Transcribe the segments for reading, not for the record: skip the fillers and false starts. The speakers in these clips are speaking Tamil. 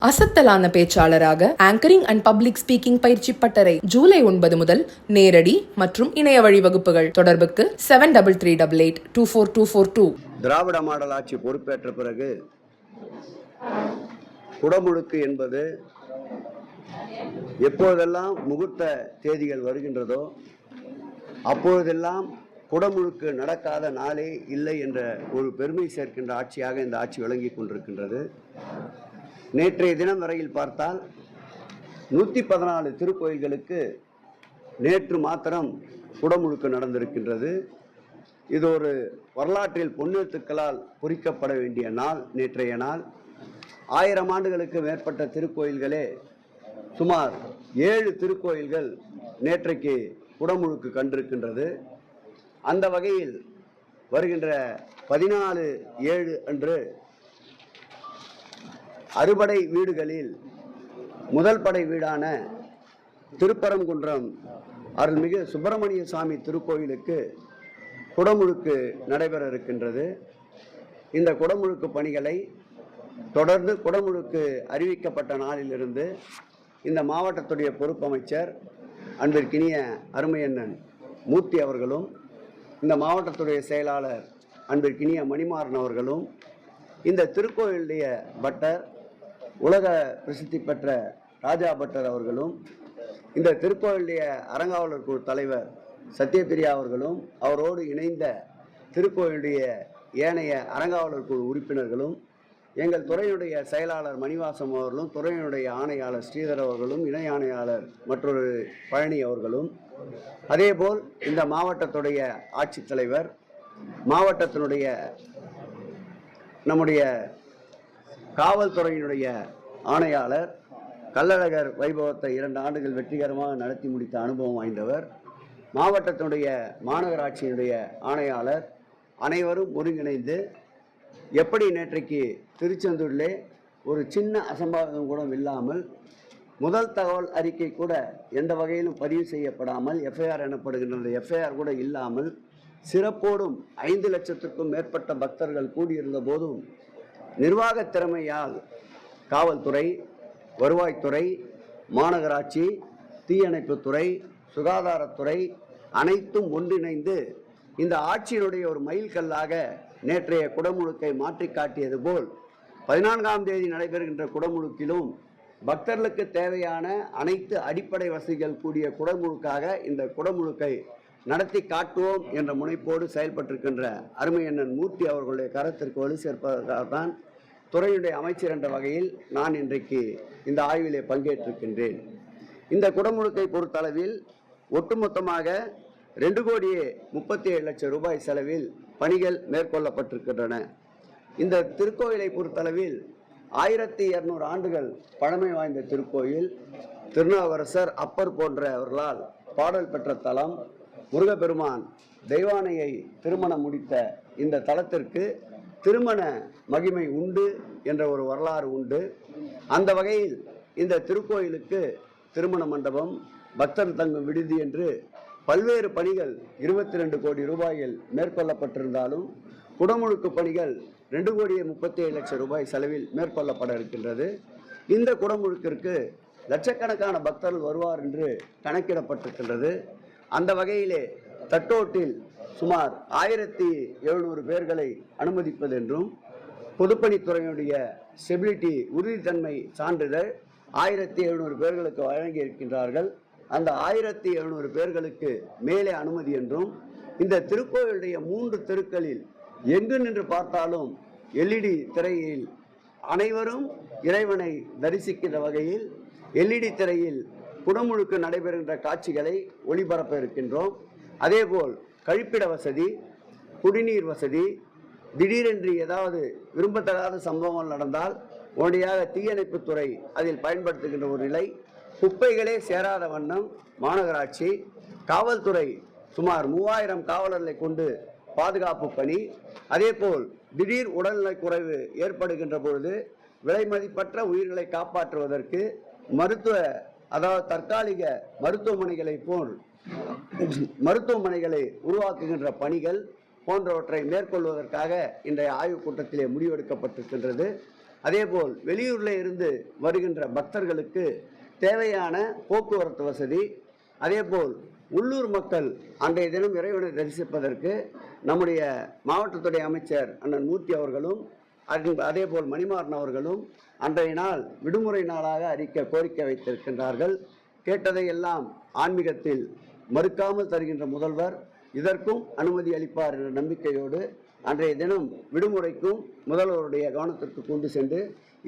அசத்தலான பேச்சாளராக ஆங்கரிங் அண்ட் பப்ளிக் ஸ்பீக்கிங் பயிற்சி பட்டறை ஜூலை 9 முதல் நேரடி மற்றும் இணைய வழி வகுப்புகள். தொடர்புக்கு 7388824242. திராவிட மாடல் ஆட்சி பொறுப்பேற்ற பிறகு குடமுழுக்கு என்பது எப்போதெல்லாம் முகூர்த்த தேதிகள் வருகின்றதோ அப்பொழுதெல்லாம் குடமுழுக்கு நடக்காத நாளே இல்லை என்ற ஒரு பெருமை சேர்க்கின்ற ஆட்சியாக இந்த ஆட்சி விளங்கி கொண்டிருக்கின்றது. நேற்றைய தினம் வரையில் பார்த்தால் 114 திருக்கோயில்களுக்கு நேற்று மாத்திரம் குடமுழுக்கு நடந்திருக்கின்றது. இது ஒரு வரலாற்றில் பொன்னெழுத்துக்களால் பொறிக்கப்பட வேண்டிய நாள். நேற்றைய நாள் 1000 ஆண்டுகளுக்கு மேற்பட்ட திருக்கோயில்களே சுமார் 7 திருக்கோயில்கள் நேற்றைக்கு குடமுழுக்கு கண்டிருக்கின்றது. அந்த வகையில் வருகின்ற 14/7 அன்று அறுபடை வீடுகளில் முதல் படை வீடான திருப்பரங்குன்றம் அருள்மிகு சுப்பிரமணிய சுவாமி திருக்கோயிலுக்கு குடமுழுக்கு நடைபெற இருக்கின்றது. இந்த குடமுழுக்கு பணிகளை தொடர்ந்து குடமுழுக்கு அறிவிக்கப்பட்ட நாளிலிருந்து இந்த மாவட்டத்துடைய பொறுப்பமைச்சர் அன்பிற்கினிய அருமையண்ணன் மூர்த்தி அவர்களும், இந்த மாவட்டத்துடைய செயலாளர் அன்பிற்கினிய மணிமாறன் அவர்களும், இந்த திருக்கோயிலுடைய பட்டர் உலக பிரசித்தி பெற்ற ராஜா பட்டர் அவர்களும், இந்த திருக்கோயிலுடைய அறங்காவலர் குழு தலைவர் சத்யபிரியா அவர்களும், அவரோடு இணைந்த திருக்கோயிலுடைய ஏனைய அறங்காவலர் குழு உறுப்பினர்களும், எங்கள் துறையினுடைய செயலாளர் மணிவாசம் அவர்களும், துறையினுடைய ஆணையாளர் ஸ்ரீதர் அவர்களும், இணை ஆணையாளர் மற்றொரு பழனி அவர்களும், அதேபோல் இந்த மாவட்டத்துடைய ஆட்சித்தலைவர், மாவட்டத்தினுடைய நம்முடைய காவல்துறையினுடைய ஆணையாளர், கள்ளழகர் வைபவத்தை 2 ஆண்டுகள் வெற்றிகரமாக நடத்தி முடித்த அனுபவம் வாய்ந்தவர், மாவட்டத்தினுடைய மாநகராட்சியினுடைய ஆணையாளர் அனைவரும் ஒருங்கிணைந்து எப்படி நேற்றைக்கு திருச்செந்தூரிலே ஒரு சின்ன அசம்பாவிதம் கூட இல்லாமல், முதல் தகவல் அறிக்கை கூட எந்த வகையிலும் பதிவு செய்யப்படாமல், எஃப்ஐஆர் எனப்படுகின்ற எஃப்ஐஆர் கூட இல்லாமல் சிறப்போடும் 5 லட்சத்திற்கும் மேற்பட்ட பக்தர்கள் கூடியிருந்த போதும் நிர்வாக திறமையால் காவல்துறை, வருவாய்த்துறை, மாநகராட்சி, தீயணைப்புத்துறை, சுகாதாரத்துறை அனைத்தும் ஒன்றிணைந்து இந்த ஆட்சியினுடைய ஒரு மைல்கல்லாக நேற்றைய குடமுழுக்கை மாற்றி காட்டியது போல் 14ஆம் தேதி நடைபெறுகின்ற குடமுழுக்கிலும் பக்தர்களுக்கு தேவையான அனைத்து அடிப்படை வசதிகள் கூடிய குடமுழுக்காக இந்த குடமுழுக்கை நடத்தி காட்டுவோம் என்ற முனைப்போடு செயல்பட்டிருக்கின்ற அருமையண்ணன் மூர்த்தி அவர்களுடைய கருத்திற்கு வலு சேர்ப்பதற்காகத்தான் துறையுடைய அமைச்சர் என்ற வகையில் நான் இன்றைக்கு இந்த ஆய்விலே பங்கேற்றிருக்கின்றேன். இந்த குடமுழுக்கை பொறுத்தளவில் ஒட்டுமொத்தமாக 2,37,00,000 ரூபாய் செலவில் பணிகள் மேற்கொள்ளப்பட்டிருக்கின்றன. இந்த திருக்கோயிலை பொறுத்தளவில் 1200 ஆண்டுகள் பழமை வாய்ந்த திருக்கோயில். திருநாவுக்கரசர், அப்பர் போன்றவர்களால் பாடல் பெற்ற தலம். முருகப்பெருமான் தெய்வானையை திருமணம் முடித்த இந்த தலத்திற்கு திருமண மகிமை உண்டு என்ற ஒரு வரலாறு உண்டு. அந்த வகையில் இந்த திருக்கோயிலுக்கு திருமண மண்டபம், பக்தர் தங்கும் விடுதி என்று பல்வேறு பணிகள் 22 கோடி ரூபாயில் மேற்கொள்ளப்பட்டிருந்தாலும் குடமுழுக்கு பணிகள் 2,37,00,000 ரூபாய் செலவில் மேற்கொள்ளப்பட இருக்கின்றது. இந்த குடமுழுக்கிற்கு லட்சக்கணக்கான பக்தர்கள் வருவார் என்று கணக்கிடப்பட்டிருக்கின்றது. அந்த வகையிலே தட்டோட்டில் சுமார் 1700 பேர்களை அனுமதிப்பது என்றும், பொதுப்பணித்துறையினுடைய ஸ்டெபிலிட்டி உறுதித்தன்மை சான்றிதழ் 1700 பேர்களுக்கு வழங்கி இருக்கின்றார்கள். அந்த 1700 பேர்களுக்கு மேலே அனுமதி என்றும், இந்த திருக்கோயிலுடைய 3 தெருக்களில் எங்கு நின்று பார்த்தாலும் LED திரையில் அனைவரும் இறைவனை தரிசிக்கின்ற வகையில் LED திரையில் குடமுழுக்கு நடைபெறுகின்ற காட்சிகளை ஒளிபரப்ப இருக்கின்றோம். அதேபோல் கழிப்பிட வசதி, குடிநீர் வசதி, திடீரென்று ஏதாவது விரும்பத்தகாத சம்பவங்கள் நடந்தால் உடனடியாக தீயணைப்புத்துறை அதில் பயன்படுத்துகின்ற ஒரு நிலை, குப்பைகளே சேராத வண்ணம் மாநகராட்சி, காவல்துறை சுமார் 3000 காவலர்களை கொண்டு பாதுகாப்பு பணி, அதேபோல் திடீர் உடல்நல குறைவு ஏற்படுகின்ற பொழுது விலை மதிப்பற்ற உயிர்களை காப்பாற்றுவதற்கு அதாவது தற்காலிக மருத்துவமனைகளை உருவாக்குகின்ற பணிகள் போன்றவற்றை மேற்கொள்வதற்காக இன்றைய ஆய்வுக் கூட்டத்திலே முடிவெடுக்கப்பட்டிருக்கின்றது. அதேபோல் வெளியூரில் இருந்து வருகின்ற பக்தர்களுக்கு தேவையான போக்குவரத்து வசதி, அதேபோல் உள்ளூர் மக்கள் அன்றைய தினம் இறைவனை தரிசிப்பதற்கு நம்முடைய மாவட்டத்துடைய அமைச்சர் அண்ணன் மூர்த்தி அவர்களும் அதேபோல் மணிமாறன் அவர்களும் அன்றைய நாள் விடுமுறை நாளாக அறிக்க கோரிக்கை வைத்திருக்கின்றார்கள். கேட்டதை எல்லாம் ஆன்மீகத்தில் மறுக்காமல் தருகின்ற முதல்வர் இதற்கும் அனுமதி அளிப்பார் என்ற நம்பிக்கையோடு அன்றைய தினம் விடுமுறைக்கும் முதல்வருடைய கவனத்திற்கு கொண்டு சென்று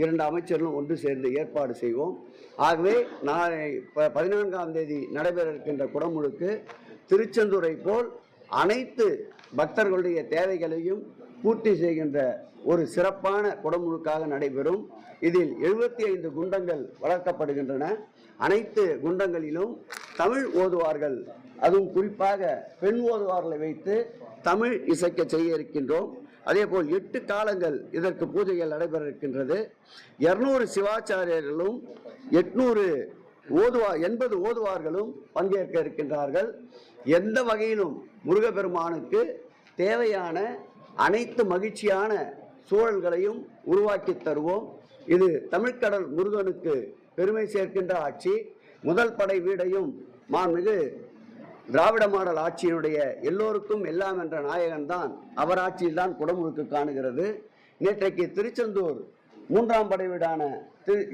2 அமைச்சர்களும் ஒன்று சேர்ந்து ஏற்பாடு செய்வோம். ஆகவே நாளை 14ஆம் தேதி நடைபெற இருக்கின்ற குடமுழுக்கு திருச்செந்தூரை போல் அனைத்து பக்தர்களுடைய தேவைகளையும் பூர்த்தி செய்கின்ற ஒரு சிறப்பான குடமுழுக்காக நடைபெறும். இதில் 75 குண்டங்கள் வளர்க்கப்படுகின்றன. அனைத்து குண்டங்களிலும் தமிழ் ஓதுவார்கள், அதுவும் குறிப்பாக பெண் ஓதுவார்களை வைத்து தமிழ் இசைக்க செய்ய இருக்கின்றோம். அதேபோல் 8 காலங்கள் இதற்கு பூஜைகள் நடைபெற இருக்கின்றது. 200 சிவாச்சாரியர்களும் 80 ஓதுவார்களும் பங்கேற்க இருக்கின்றார்கள். எந்த வகையிலும் முருகப்பெருமானுக்கு தேவையான அனைத்து மகிழ்ச்சியான சூழல்களையும் உருவாக்கி தருவோம். இது தமிழ்கடல் முருகனுக்கு பெருமை சேர்க்கின்ற ஆட்சி. முதல் படை வீடையும் மாண்புமிகு திராவிட மாடல் ஆட்சியினுடைய எல்லோருக்கும் எல்லாம் என்ற நாயகன் தான் அவர் ஆட்சியில் தான் குடமுழுக்கு காணுகிறது. நேற்றைக்கு திருச்செந்தூர் 3ஆம் படை வீடான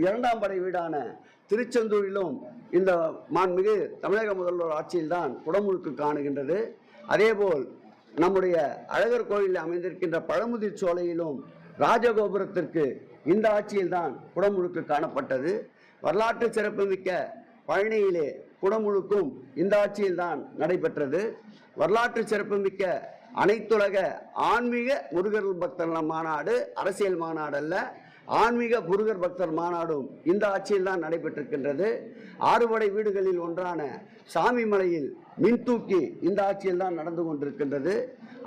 2ஆம் படை வீடான திருச்செந்தூரிலும் இந்த மாண்புமிகு தமிழக முதல்வர் ஆட்சியில் தான் குடமுழுக்கு காணுகின்றது. அதேபோல் நம்முடைய அழகர் கோயிலில் அமைந்திருக்கின்ற பழமுதிர் சோலையிலும் ராஜகோபுரத்திற்கு இந்த ஆட்சியில் தான் குடமுழுக்கு காணப்பட்டது. வரலாற்று சிறப்புமிக்க பழனியிலே குடமுழுக்கும் இந்த ஆட்சியில் தான் நடைபெற்றது. வரலாற்று சிறப்புமிக்க அனைத்துலக ஆன்மீக முருகர் பக்தர் மாநாடு அரசியல் மாநாடு அல்ல, ஆன்மீக முருகர் பக்தர் மாநாடும் இந்த ஆட்சியில் தான் நடைபெற்றிருக்கின்றது. 6 படை வீடுகளில் ஒன்றான சாமிமலையில் மின்தூக்கி இந்த ஆட்சியில் தான் நடந்து கொண்டிருக்கின்றது.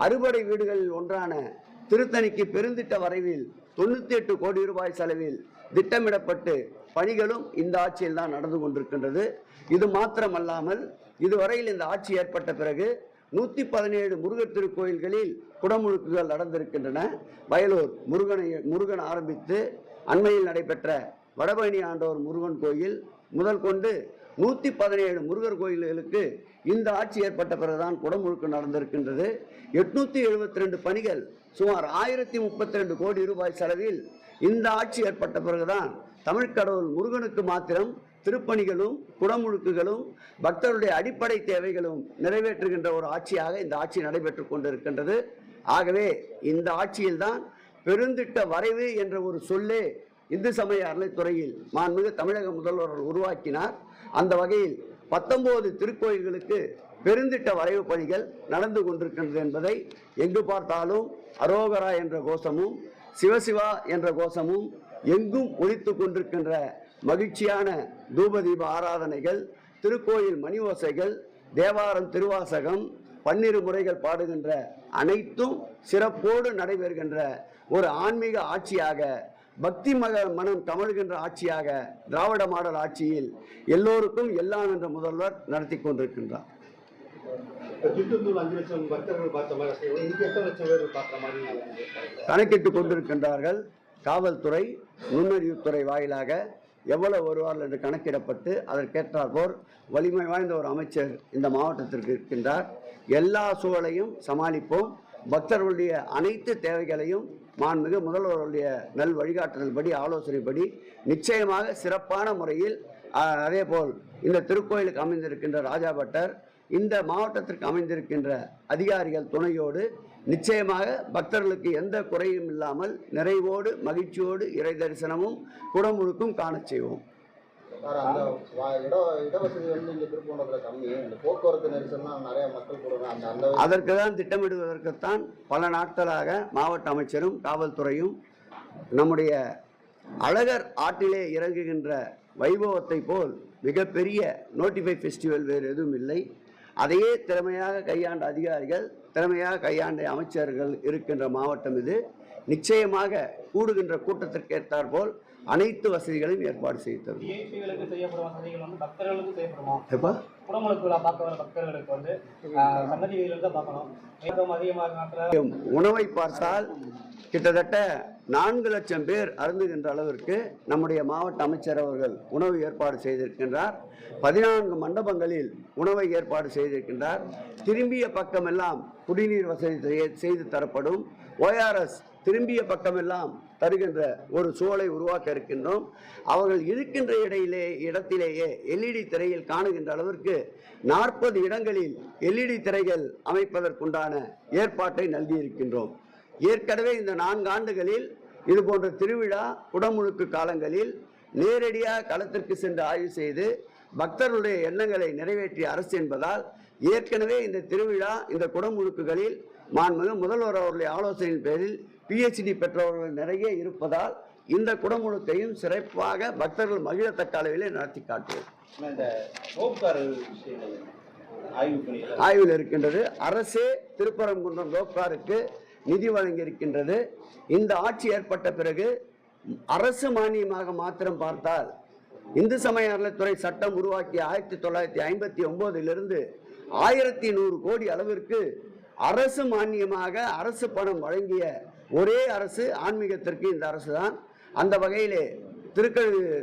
6 வீடுகளில் ஒன்றான திருத்தணிக்கு பெருந்திட்ட வரைவில் 98 கோடி ரூபாய் செலவில் திட்டமிடப்பட்டு பணிகளும் இந்த ஆட்சியில் தான் நடந்து கொண்டிருக்கின்றது. இது மாத்திரமல்லாமல் இதுவரையில் இந்த ஆட்சி ஏற்பட்ட பிறகு 117 முருகர் திருக்கோயில்களில் குடமுழுக்குகள் நடந்திருக்கின்றன. வயலூர் முருகன் ஆரம்பித்து அண்மையில் நடைபெற்ற வடபழனி ஆண்டவர் முருகன் கோயில் முதல் கொண்டு 117 முருகர் கோயில்களுக்கு இந்த ஆட்சி ஏற்பட்ட பிறகுதான் குடமுழுக்கு நடந்திருக்கின்றது. 872 பணிகள் சுமார் 1032 கோடி ரூபாய் செலவில் இந்த ஆட்சி ஏற்பட்ட பிறகுதான் தமிழ்கடவுள் முருகனுக்கு மாத்திரம் திருப்பணிகளும் குடமுழுக்குகளும் பக்தருடைய அடிப்படை தேவைகளும் நிறைவேற்றுகின்ற ஒரு ஆட்சியாக இந்த ஆட்சி நடைபெற்றுக் கொண்டிருக்கின்றது. ஆகவே இந்த ஆட்சியில்தான் பெருந்திட்ட வரைவு என்ற ஒரு சொல்லே இந்து சமய அறநிலைத்துறையில் மாண்புமிகு தமிழக முதல்வர் உருவாக்கினார். அந்த வகையில் 19 திருக்கோயில்களுக்கு பெருந்திட்ட வரைவு பணிகள் நடந்து கொண்டிருக்கின்றது என்பதை எங்கு பார்த்தாலும் அரோகரா என்ற கோஷமும் சிவசிவா என்ற கோஷமும் எங்கும் ஒலித்து கொண்டிருக்கின்ற மகிழ்ச்சியான தூபதீப ஆராதனைகள், திருக்கோயில் மணி ஓசைகள், தேவாரம் திருவாசகம், 12 முறைகள் பாடுகின்ற அனைத்தும் சிறப்போடு நடைபெறுகின்ற ஒரு ஆன்மீக ஆட்சியாக, பக்தி மனம் கமழ்கின்ற ஆட்சியாக திராவிட மாடல் ஆட்சியில் எல்லோருக்கும் எல்லாம் என்ற முதல்வர் நடத்தி கொண்டிருக்கின்றார். கணக்கிட்டுக் கொண்டிருக்கின்றார்கள். காவல்துறை நுண்ணறிவுத்துறை வாயிலாக எவ்வளவு வருவார்கள் என்று கணக்கிடப்பட்டு அதற்கேற்றாற்போர் வலிமை வாய்ந்த ஒரு அமைச்சர் இந்த மாவட்டத்திற்கு இருக்கின்றார். எல்லா சூழலையும் சமாளிப்போம். பக்தர்களுடைய அனைத்து தேவைகளையும் மாண்புமிகு முதல்வருடைய நல் வழிகாட்டுதல்படி ஆலோசனைப்படி நிச்சயமாக சிறப்பான முறையில், அதேபோல் இந்த திருக்கோயிலுக்கு அமைந்திருக்கின்ற ராஜா பட்டர், இந்த மாவட்டத்திற்கு அமைந்திருக்கின்ற அதிகாரிகள் துணையோடு நிச்சயமாக பக்தர்களுக்கு எந்த குறையும் இல்லாமல் நிறைவோடு மகிழ்ச்சியோடு இறை தரிசனமும் குடமுழுக்கும் காண செய்வோம். அதற்கு தான் திட்டமிடுவதற்குத்தான் பல நாட்களாக மாவட்ட அமைச்சரும் காவல்துறையும் நம்முடைய அழகர் ஆற்றிலே இறங்குகின்ற வைபவத்தை போல் மிகப்பெரிய நோட்டிஃபை ஃபெஸ்டிவல் வேறு எதுவும் இல்லை. அதையே திறமையாக கையாண்ட அதிகாரிகள், திறமையாக கையாண்ட அமைச்சர்கள் இருக்கின்ற மாவட்டம் இது. நிச்சயமாக கூடுகின்ற கூட்டத்திற்கு ஏற்றாற்போல் அனைத்து வசதிகளையும் ஏற்பாடு செய்து தரும். உணவை பார்த்தால் கிட்டத்தட்ட 4 லட்சம் பேர் அருந்துகின்ற அளவிற்கு நம்முடைய மாவட்ட அமைச்சர் அவர்கள் உணவு ஏற்பாடு செய்திருக்கின்றார். 14 மண்டபங்களில் உணவை ஏற்பாடு செய்திருக்கின்றார். திரும்பிய பக்கமெல்லாம் குடிநீர் வசதி செய்து தரப்படும். ORS திரும்பிய பக்கமெல்லாம் தருகின்ற ஒரு சூழலை உருவாக்க இருக்கின்றோம். அவர்கள் இருக்கின்ற இடத்திலேயே LED திரையில் காணுகின்ற அளவிற்கு 40 இடங்களில் LED திரைகள் அமைப்பதற்குண்டான ஏற்பாட்டை நல்கியிருக்கின்றோம். ஏற்கனவே இந்த 4 ஆண்டுகளில் இது போன்ற திருவிழா குடமுழுக்கு காலங்களில் நேரடியாக களத்திற்கு சென்று ஆய்வு செய்து பக்தர்களுடைய எண்ணங்களை நிறைவேற்றிய அரசு என்பதால் ஏற்கனவே இந்த திருவிழா இந்த குடமுழுக்குகளில் மாண்புமிகு முதல்வர் அவருடைய ஆலோசனையின் பேரில் PhD பெற்றவர்கள் நிறைய இருப்பதால் இந்த குடமுழுக்கையும் சிறப்பாக பக்தர்கள் மகிழத்தக்க அளவிலே நடத்தி காட்டுவோம். ஆய்வில் இருக்கின்றது. அரசே திருப்பரங்குன்றம் ரோப்காருக்கு நிதி வழங்கி இருக்கின்றது. இந்த ஆட்சி ஏற்பட்ட பிறகு அரசு மானியமாக மாத்திரம் பார்த்தால் இந்து சமய அறநிலையத்துறை சட்டம் உருவாக்கிய 1959 1100 கோடி அளவிற்கு அரசு மானியமாக அரசு பணம் வழங்கிய ஒரே அரசு ஆன்மீகத்திற்கு இந்த அரசு தான். அந்த வகையிலே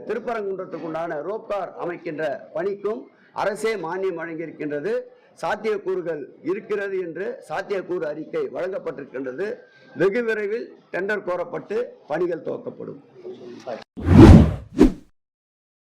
திருப்பரங்குன்றத்துக்குண்டான ரோப்கார் அமைக்கின்ற பணிக்கும் அரசே மானியம் வழங்கியிருக்கின்றது. சாத்தியக்கூறுகள் இருக்கிறது என்று சாத்தியக்கூறு அறிக்கை வழங்கப்பட்டிருக்கின்றது. வெகு விரைவில் டெண்டர் கோரப்பட்டு பணிகள் துவக்கப்படும்.